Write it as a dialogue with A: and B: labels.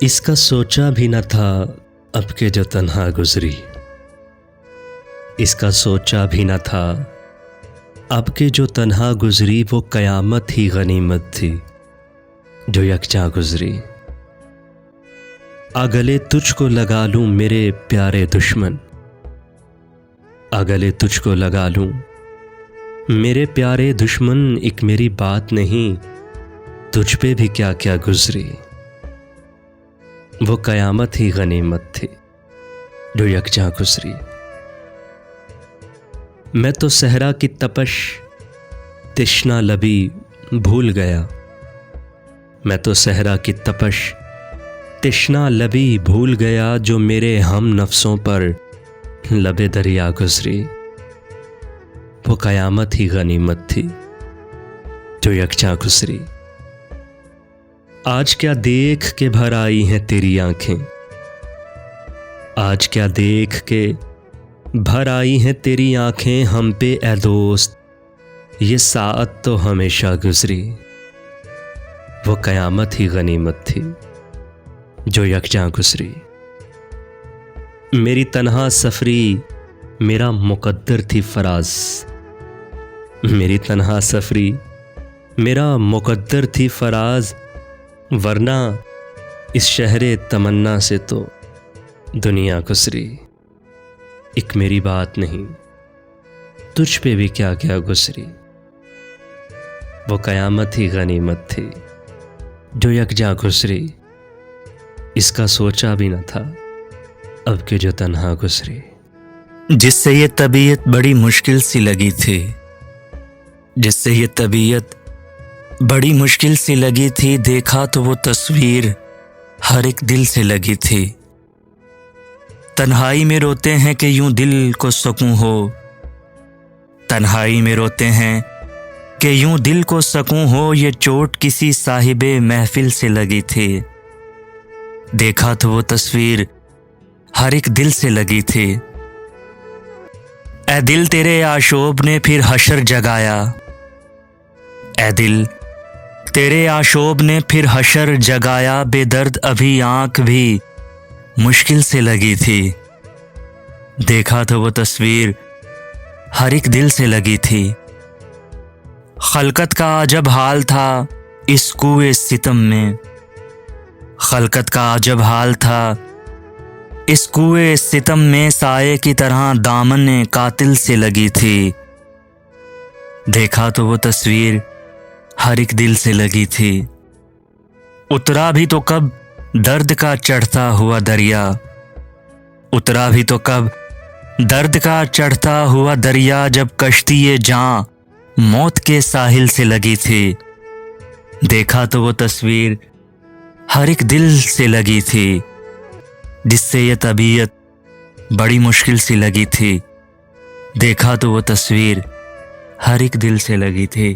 A: इसका सोचा भी न था अब के जो तन्हा गुजरी। इसका सोचा भी न था अब के जो तन्हा गुजरी। वो कयामत ही गनीमत थी जो यकजा गुजरी। अगले तुझको लगा लूं मेरे प्यारे दुश्मन, अगले तुझको लगा लूं मेरे प्यारे दुश्मन। एक मेरी बात नहीं तुझ पे भी क्या क्या गुजरी। वो कयामत ही गनीमत थी जो यकजा गुजरी। मैं तो सहरा की तपश तिश्ना लबी भूल गया। मैं तो सहरा की तपश तिश्ना लबी भूल गया। जो मेरे हम नफ्सों पर लबे दरिया गुजरी। वो कयामत ही गनीमत थी जो यकजा गुजरी। आज क्या देख के भर आई हैं तेरी आंखें, आज क्या देख के भर आई हैं तेरी आंखें हम पे ए दोस्त। ये साअत तो हमेशा गुजरी। वो कयामत ही गनीमत थी जो यकजा गुजरी। मेरी तन्हा सफरी मेरा मुकद्दर थी फराज। मेरी तन्हा सफरी मेरा मुकद्दर थी फराज। वरना इस शहरे तमन्ना से तो दुनिया गुजरी। एक मेरी बात नहीं तुझ पे भी क्या क्या गुजरी। वो कयामत ही गनीमत थी जो यकजा गुजरी। इसका सोचा भी न था अब के जो तन्हा गुजरी।
B: जिससे ये तबीयत बड़ी मुश्किल सी लगी थी, जिससे ये तबीयत बड़ी मुश्किल सी लगी थी। देखा तो वो तस्वीर हर एक दिल से लगी थी। तन्हाई में रोते हैं कि यूं दिल को सुकून हो, तन्हाई में रोते हैं कि यूं दिल को सुकून हो। ये चोट किसी साहिबे महफिल से लगी थी। देखा तो वो तस्वीर हर एक दिल से लगी थी। ए दिल तेरे आशोब ने फिर हशर जगाया, ए दिल तेरे आशोब ने फिर हशर जगाया। बेदर्द अभी आंख भी मुश्किल से लगी थी। देखा तो वो तस्वीर हर एक दिल से लगी थी। खलकत का अजब हाल था इस कुए सितम में, खलकत का अजब हाल था इस कुए सितम में। साये की तरह दामन कातिल से लगी थी। देखा तो वो तस्वीर हर एक दिल से लगी थी। उतरा भी तो कब दर्द का चढ़ता हुआ दरिया, उतरा भी तो कब दर्द का चढ़ता हुआ दरिया। जब कश्ती ये जां मौत के साहिल से लगी थी। देखा तो वो तस्वीर हर एक दिल से लगी थी। जिससे ये तबीयत बड़ी मुश्किल सी लगी थी। देखा तो वो तस्वीर हर एक दिल से लगी थी।